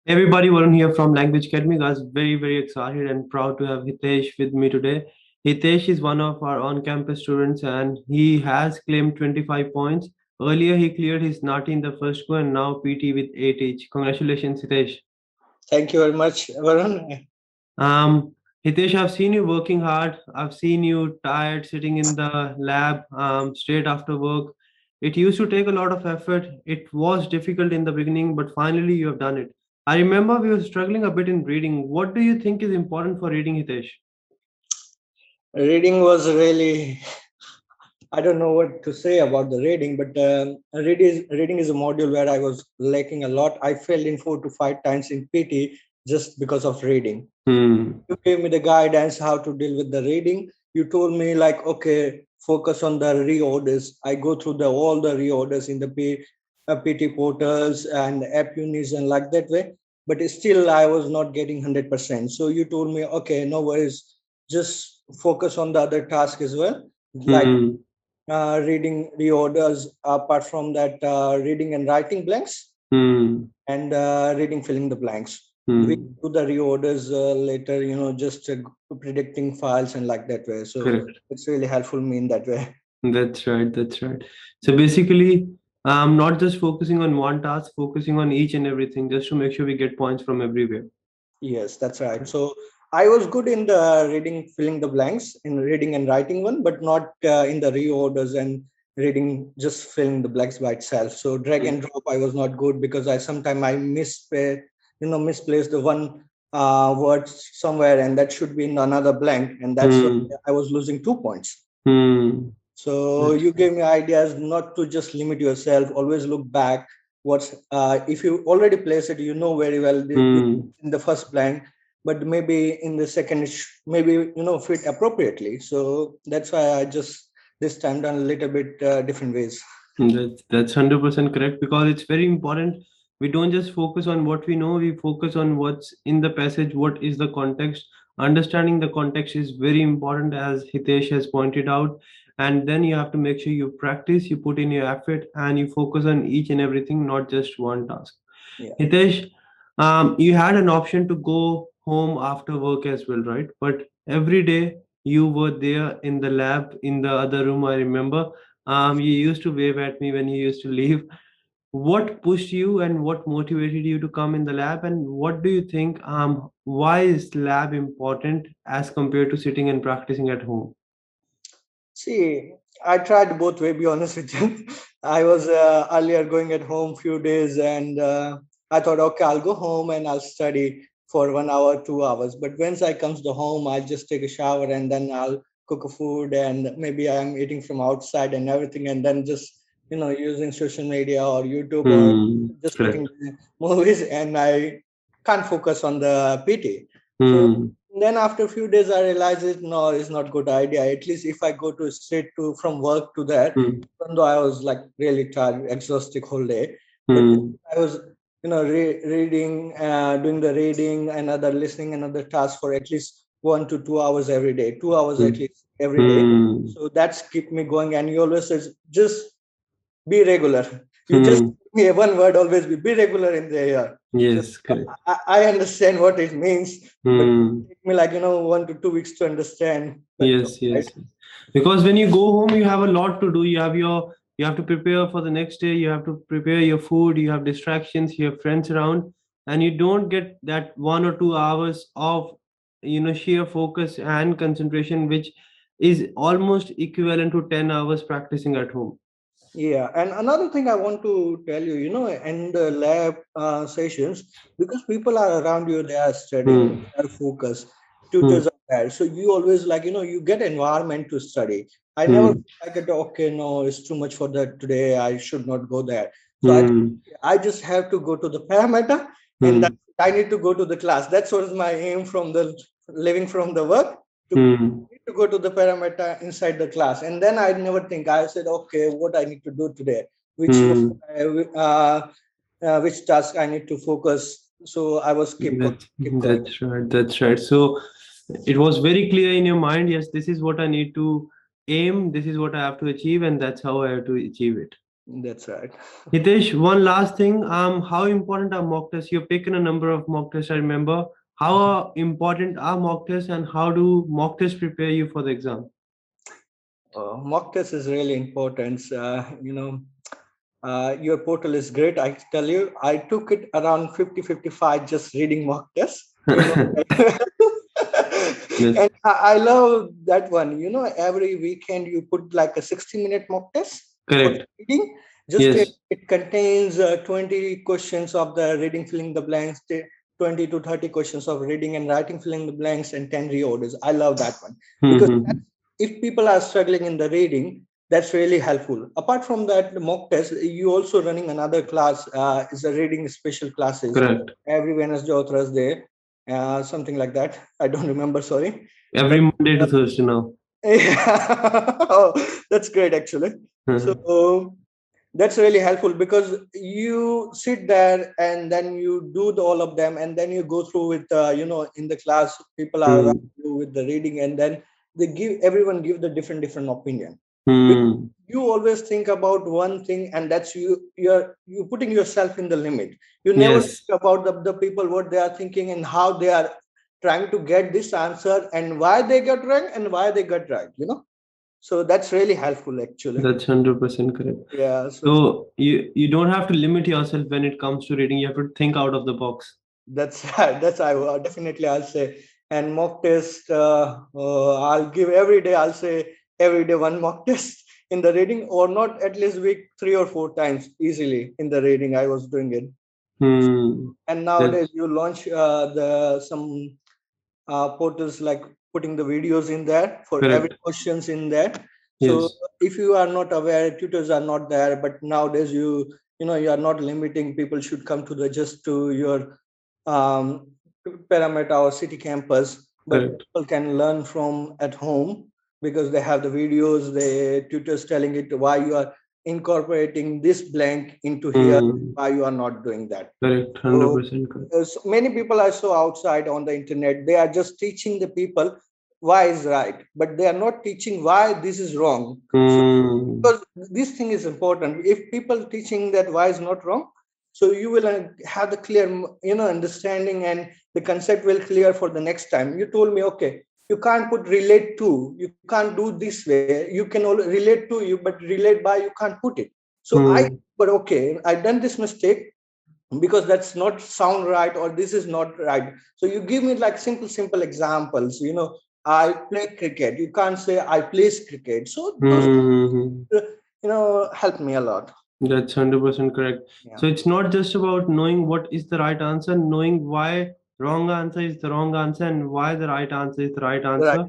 Everybody, Varun here from Language Academy. Guys, very excited and proud to have Hitesh with me today. Hitesh is one of our on-campus students and he has claimed 25 points. Earlier, he cleared his NAATI in the first go and now PT with 8 each. Congratulations, Hitesh. Thank you very much, Varun. Um, Hitesh, I've seen you working hard. I've seen you tired, sitting in the lab straight after work. It used to take a lot of effort. It was difficult in the beginning, but finally you have done it. I remember we were struggling a bit in reading. What do you think is important for reading, Hitesh? Reading was really, I don't know what to say about the reading, but reading is a module where I was lacking a lot. I failed in 4 to 5 times in PT just because of reading. You gave me the guidance how to deal with the reading. You told me like, okay, focus on the reorders. I go through all the reorders in the PT portals and app unis and like that way. But still, I was not getting 100%. So you told me, okay, no worries, just focus on the other task as well, like reading reorders. Apart from that, reading and writing blanks, and reading filling the blanks. We do the reorders later, just predicting files and like that way. So Correct. it's really helpful me in that way. That's right. So basically, not just focusing on one task, focusing on each and everything, just to make sure we get points from everywhere. Yes, that's right. So I was good in the reading, filling the blanks in reading and writing one, but not in the reorders and reading, just filling the blanks by itself. So drag and drop, I was not good because sometimes I misplaced the one word somewhere, and that should be in another blank, and that's why I was losing 2 points. So you gave me ideas not to just limit yourself, always look back. What's if you already place it, you know very well in the first blank, but maybe in the second, maybe fit appropriately. So that's why I just this time done a little bit different ways. That's 100% correct, because it's very important. We don't just focus on what we know, we focus on what's in the passage, what is the context. Understanding the context is very important, as Hitesh has pointed out. And then you have to make sure you practice, you put in your effort, and you focus on each and everything, not just one task. Yeah. Hitesh, you had an option to go home after work as well, right? But every day you were there in the lab, in the other room, I remember. You used to wave at me when you used to leave. What pushed you and what motivated you to come in the lab? And what do you think, why is lab important as compared to sitting and practicing at home? See, I tried both way, be honest with you. I was earlier going at home few days, and I thought, okay, I'll go home and I'll study for 1 hour, 2 hours. But once I comes to home, I'll just take a shower and then I'll cook a food, and maybe I'm eating from outside and everything, and then just using social media or YouTube or just looking at movies, and I can't focus on the PT. So then after a few days, I realized no, it's not good idea. At least if I go to straight to from work to that, even though I was like really tired, exhausted whole day, but I was reading, doing the reading and other listening and other tasks for at least 1 to 2 hours every day, 2 hours at least every day. So that's keep me going. And you always says just be regular. You just give me one word, always be regular in the year. Yes, so I understand what it means, but it take me like 1 to 2 weeks to understand. Yes. Because when you go home, you have a lot to do. You have to prepare for the next day, you have to prepare your food, you have distractions, you have friends around, and you don't get that 1 or 2 hours of sheer focus and concentration, which is almost equivalent to 10 hours practicing at home. Yeah, and another thing I want to tell you, in the lab sessions, because people are around you, they are studying, they are focused, tutors are there. So you always like, you get environment to study. I never like it, okay, no, it's too much for that today, I should not go there. So I just have to go to the parameter, and that I need to go to the class. That's what is my aim from the living from the work to go to the parameter inside the class. And then I never think, I said, okay, what I need to do today, which task I need to focus. So I was keep going. That's right. So it was very clear in your mind, yes, this is what I need to aim, this is what I have to achieve, and that's how I have to achieve it. That's right. Hitesh, one last thing. How important are mock tests? You've taken a number of mock tests, I remember. How important are mock tests, and how do mock tests prepare you for the exam? Mock test is really important. Your portal is great. I tell you, I took it around 50-55 just reading mock tests. Yes. And I love that one. Every weekend you put like a 60-minute mock test. Correct. For reading. Yes. It contains 20 questions of the reading, filling the blanks, 20 to 30 questions of reading and writing, filling the blanks, and 10 reorders. I love that one. Because if people are struggling in the reading, that's really helpful. Apart from that, the mock test, you also running another class, is a reading special classes. Correct. Every Wednesday or Thursday, something like that. I don't remember, sorry. Every Monday to Thursday now. Oh, that's great, actually. So that's really helpful because you sit there and then you do all of them, and then you go through with, in the class, people are around you with the reading, and then everyone give the different opinion. You always think about one thing, and that's you're putting yourself in the limit. You never think about the people, what they are thinking and how they are trying to get this answer and why they got wrong and why they got right. So that's really helpful, actually. That's 100% correct. Yeah. So you don't have to limit yourself when it comes to reading. You have to think out of the box. That's definitely, I'll say. And mock test, I'll give every day. I'll say every day one mock test in the reading, or not at least week 3 or 4 times easily in the reading. I was doing it. And nowadays you launch some portals like putting the videos in there for every questions in there. So if you are not aware, tutors are not there, but nowadays you are not limiting. People should come to your Parameter or city campus, but people can learn from at home because they have the videos, the tutors telling it why you are incorporating this blank into here, why you are not doing that. Correct, 100% correct. So many people I saw outside on the internet, they are just teaching the people why is right, but they are not teaching why this is wrong. So, because this thing is important. If people teaching that why is not wrong, so you will have the clear, understanding, and the concept will clear for the next time. You told me, okay, you can't put relate to, you can't do this way. You can only relate to you, but relate by you can't put it. So but okay, I done this mistake because that's not sound right, or this is not right. So you give me like simple examples. I play cricket. You can't say I play cricket. So those, help me a lot. That's 100% correct. Yeah. So it's not just about knowing what is the right answer, knowing why wrong answer is the wrong answer and why the right answer is the right answer.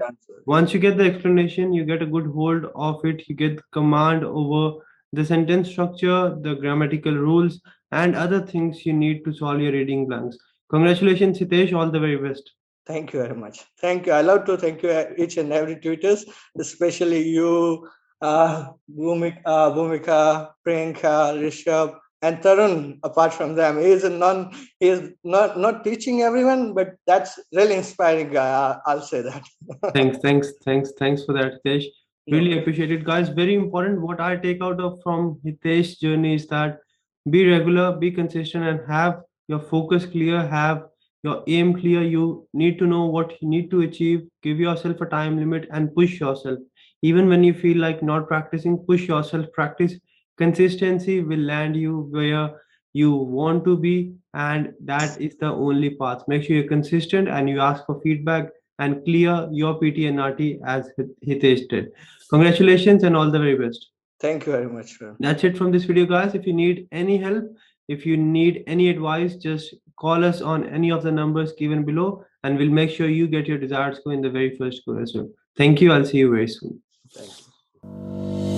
Once you get the explanation, you get a good hold of it. You get command over the sentence structure, the grammatical rules, and other things you need to solve your reading blanks. Congratulations, Hitesh. All the very best. Thank you very much. Thank you. I love to thank you each and every tutors, especially you, Bhumika, Priyanka, Rishabh, and Tarun. Apart from them, he is not teaching everyone, but that's really inspiring guy. I'll say that. Thanks for that, Hitesh. Really appreciate it, guys. Very important. What I take out of from Hitesh's journey is that be regular, be consistent, and have your focus clear, have your aim clear. You need to know what you need to achieve. Give yourself a time limit and push yourself. Even when you feel like not practicing, push yourself, practice. Consistency will land you where you want to be, and that is the only path. Make sure you're consistent and you ask for feedback and clear your PTE NAATI as Hitesh did. Congratulations and all the very best. Thank you very much, sir. That's it from this video, guys. If you need any help, if you need any advice, just call us on any of the numbers given below, and we'll make sure you get your desired score in the very first go as well. Thank you. I'll see you very soon. Thank you.